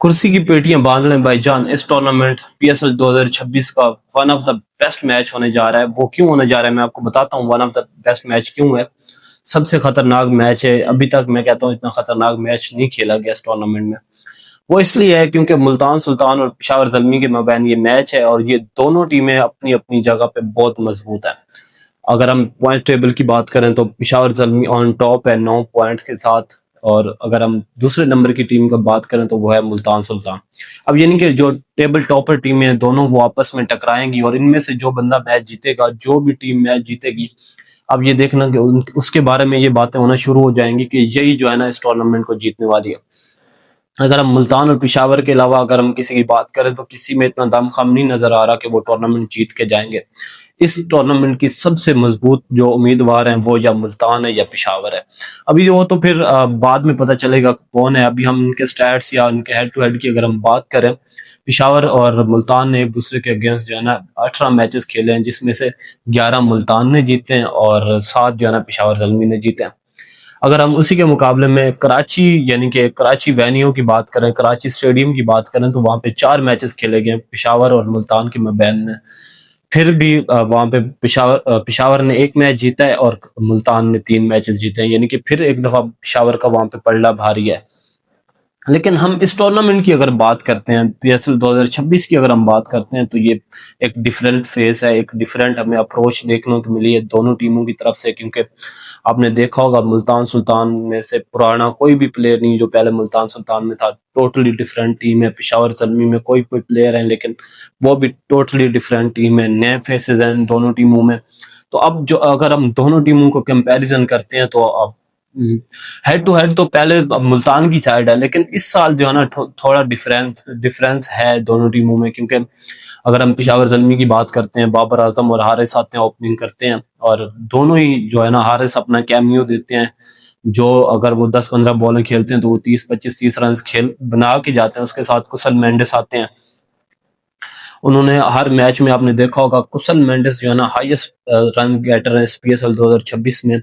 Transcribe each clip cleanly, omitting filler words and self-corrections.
کرسی کی پیٹیاں باندھ لیں بھائی جان، اس ٹورنامنٹ پی ایس ایل 2026 کا one of the best match ہونے جا رہا ہے۔ وہ کیوں ہونے جا رہا ہے میں آپ کو بتاتا ہوں، one of the best match کیوں ہے۔ سب سے خطرناک میچ ہے، ابھی تک میں کہتا ہوں اتنا خطرناک میچ نہیں کھیلا گیا اس ٹورنامنٹ میں۔ وہ اس لیے ہے کیونکہ ملتان سلطان اور پشاور زلمی کے مابین یہ میچ ہے، اور یہ دونوں ٹیمیں اپنی اپنی جگہ پہ بہت مضبوط ہیں۔ اگر ہم پوائنٹ ٹیبل کی بات کریں تو پشاور زلمی آن ٹاپ ہے 9 پوائنٹ کے ساتھ، اور اگر ہم دوسرے نمبر کی ٹیم کا بات کریں تو وہ ہے ملتان سلطان۔ اب یعنی کہ جو ٹیبل ٹاپر ٹیمیں ہیں دونوں وہ آپس میں ٹکرائیں گی، اور ان میں سے جو بندہ میچ جیتے گا، جو بھی ٹیم میچ جیتے گی، اب یہ دیکھنا کہ اس کے بارے میں یہ باتیں ہونا شروع ہو جائیں گی کہ یہی جو ہے نا اس ٹورنامنٹ کو جیتنے والی ہے۔ اگر ہم ملتان اور پشاور کے علاوہ اگر ہم کسی کی بات کریں تو کسی میں اتنا دم خم نہیں نظر آ رہا کہ وہ ٹورنامنٹ جیت کے جائیں گے۔ اس ٹورنامنٹ کی سب سے مضبوط جو امیدوار ہیں وہ یا ملتان ہے یا پشاور ہے۔ ابھی وہ تو پھر بعد میں پتہ چلے گا کون ہے۔ ابھی ہم ان کے سٹیٹس یا ان کے ہیڈ ٹو ہیڈ کی اگر ہم بات کریں، پشاور اور ملتان نے ایک دوسرے کے اگینسٹ جو ہے نا 18 میچز کھیلے ہیں، جس میں سے 11 ملتان نے جیتے ہیں اور 7 جو ہے نا پشاور زلمی نے جیتے ہیں۔ اگر ہم اسی کے مقابلے میں کراچی یعنی کہ کراچی وینیو کی بات کریں، کراچی اسٹیڈیم کی بات کریں، تو وہاں پہ 4 میچز کھیلے گئے پشاور اور ملتان کے مابین میں۔ پھر بھی وہاں پہ پشاور نے 1 میچ جیتا ہے اور ملتان نے 3 میچز جیتے ہیں، یعنی کہ پھر ایک دفعہ پشاور کا وہاں پہ پلڑا بھاری ہے۔ لیکن ہم اس ٹورنامنٹ کی اگر بات کرتے ہیں، پی ایس ایل 2026 کی اگر ہم بات کرتے ہیں، تو یہ ایک ڈیفرنٹ فیس ہے، ایک ڈیفرنٹ ہمیں اپروچ دیکھنے کو ملی ہے دونوں ٹیموں کی طرف سے، کیونکہ آپ نے دیکھا ہوگا ملتان سلطان میں سے پرانا کوئی بھی پلیئر نہیں جو پہلے ملتان سلطان میں تھا۔ ٹوٹلی ڈیفرنٹ ٹیم ہے۔ پشاور زلمی میں کوئی پلیئر ہیں لیکن وہ بھی ٹوٹلی ڈیفرنٹ ٹیم ہے، نئے فیسز ہیں دونوں ٹیموں میں۔ تو اب جو اگر ہم دونوں ٹیموں کو کمپیریزن کرتے ہیں تو اب ہیڈ ٹو ہیڈ تو پہلے ملتان کی سائڈ ہے، لیکن اس سال جو ہے نا تھوڑا ڈفرینس ہے دونوں ٹیموں میں، کیونکہ اگر ہم پشاور زلمی کی بات کرتے ہیں، بابر اعظم اور حارث آتے ہیں اوپننگ کرتے ہیں، اور دونوں ہی جو ہے نا حارث اپنا کیمیو دیتے ہیں، جو اگر وہ 10-15 بالیں کھیلتے ہیں تو وہ 30-25-30 رنز کھیل بنا کے جاتے ہیں۔ اس کے ساتھ کسل مینڈس آتے ہیں، انہوں نے ہر میچ میں آپ نے دیکھا ہوگا کسل مینڈس جو ہے نا ہائیسٹ رن گیٹر ہے اس پی ایس ایل 2026 میں،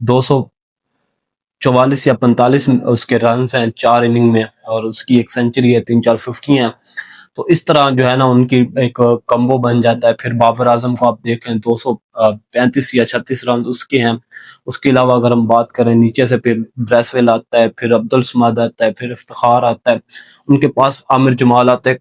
244 یا 45 اس کے رنز ہیں 4 اننگ میں، اور اس کی ایک سینچری ہے، 3-4 50 ہیں۔ تو اس طرح جو ہے نا ان کی ایک کمبو بن جاتا ہے۔ پھر بابر اعظم کو آپ دیکھ لیں 235 یا 36 رنز اس کے ہیں۔ اس کے علاوہ اگر ہم بات کریں نیچے سے، پھر بریسویل آتا ہے، پھر عبدالسماد آتا ہے، پھر افتخار آتا ہے، ان کے پاس عامر جمال آتا ہے۔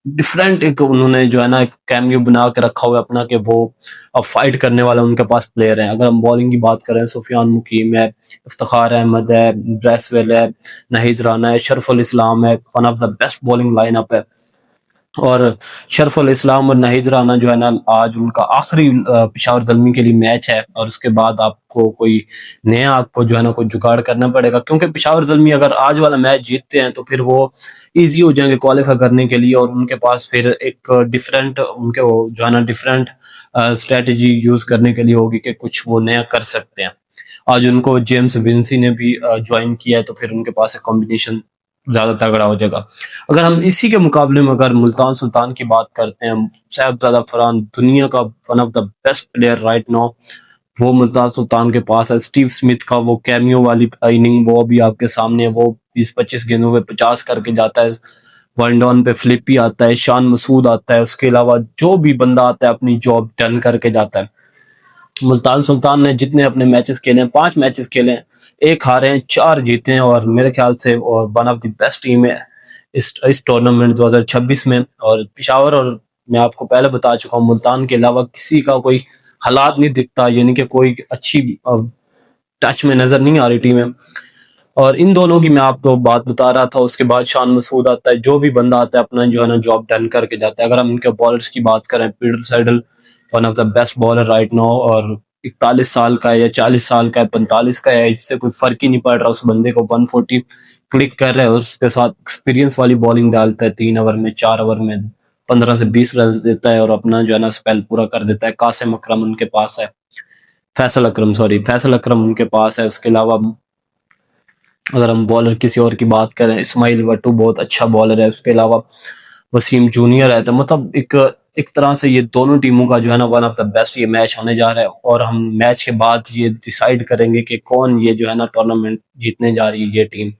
ڈفرینٹ ایک انہوں نے جو ہے نا ایک کیمیو بنا کے رکھا ہوا ہے اپنا، کہ وہ اب فائٹ کرنے والا ان کے پاس پلیئر ہیں۔ اگر ہم بالنگ کی بات کریں، سفیان مقیم ہے، افتخار احمد ہے، بریسویل ہے، نہید رانا ہے، شرف الاسلام ہے، one of the best bowling line up ہے۔ اور شرف الاسلام اور نہید رانا جو ہے نا آج ان کا آخری پشاور زلمی کے لیے میچ ہے، اور اس کے بعد آپ کو کوئی نیا آپ کو جو ہے نا کوئی جگاڑ کرنا پڑے گا، کیونکہ پشاور زلمی اگر آج والا میچ جیتتے ہیں تو پھر وہ ایزی ہو جائیں گے کوالیفائی کرنے کے لیے، اور ان کے پاس پھر ایک ڈیفرنٹ ان کے وہ جو ہے نا ڈیفرنٹ اسٹریٹجی یوز کرنے کے لیے ہوگی کہ کچھ وہ نیا کر سکتے ہیں۔ آج ان کو جیمز ونسی نے بھی جوائن کیا ہے، تو پھر ان کے پاس ایک کمبینیشن زیادہ تگڑا ہو جائے گا۔ اگر ہم اسی کے مقابلے میں اگر ملتان سلطان کی بات کرتے ہیں، صاحبزادہ فرحان دنیا کا one of the best player right now وہ ملتان سلطان کے پاس ہے۔ اسٹیو سمتھ کا وہ کیمیو والی اننگ وہ بھی آپ کے سامنے ہے، وہ 20-25 گیندوں پہ 50 کر کے جاتا ہے۔ ون ڈاؤن پہ فلپی آتا ہے، شان مسعود آتا ہے، اس کے علاوہ جو بھی بندہ آتا ہے اپنی جاب ڈن کر کے جاتا ہے۔ ملتان سلطان نے جتنے اپنے میچز کھیلے ہیں، 5 میچز کھیلے ہیں، 1 ہارے ہیں، 4 جیتے ہیں، اور میرے خیال سے one of the best team ہے اس ٹورنامنٹ 2026 میں۔ اور پشاور، اور میں آپ کو پہلے بتا چکا ہوں، ملتان کے علاوہ کسی کا کوئی حالات نہیں دکھتا، یعنی کہ کوئی اچھی ٹچ میں نظر نہیں آ رہی ٹیم ہے۔ اور ان دونوں کی میں آپ کو بات بتا رہا تھا، اس کے بعد شان مسعود آتا ہے، جو بھی بندہ آتا ہے اپنا جو ہے نا جاب ڈن کر کے جاتا ہے۔ اگر ہم ان کے بالرز کی بات کریں، Peter Siddle one of the best bowler right now, اور 41 سال کا ہے یا 40 سال کا ہے، 45 کا ہے، اس سے کوئی فرق ہی نہیں پڑ رہا، اس بندے کو 140 کلک کر رہا ہے، اور اس کے ساتھ ایکسپیرینس والی بالنگ ڈالتا ہے، 3 اوور میں 4 اوور میں 15 سے 20 رنز دیتا ہے، اور اپنا جو ہے نا اسپیل پورا کر دیتا ہے۔ قاسم اکرم ان کے پاس ہے، فیصل اکرم ان کے پاس ہے۔ اس کے علاوہ اگر ہم بالر کسی اور کی بات کریں، اسماعیل وٹو بہت اچھا بالر ہے، اس کے علاوہ وسیم جونیئر ہے۔ تو مطلب ایک طرح سے یہ دونوں ٹیموں کا جو ہے نا ون آف دا بیسٹ یہ میچ ہونے جا رہا ہے، اور ہم میچ کے بعد یہ ڈیسائیڈ کریں گے کہ کون یہ جو ہے نا ٹورنامنٹ جیتنے جا رہی ہے یہ ٹیم۔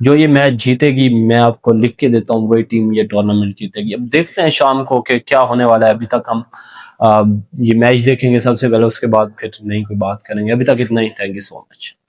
جو یہ میچ جیتے گی میں آپ کو لکھ کے دیتا ہوں وہی ٹیم یہ ٹورنامنٹ جیتے گی. اب دیکھتے ہیں شام کو کہ کیا ہونے والا ہے. ابھی تک ہم یہ میچ دیکھیں گے سب سے پہلے, اس کے بعد پھر نہیں کوئی بات کریں گے. ابھی تک اتنا ہی. Thank you so much.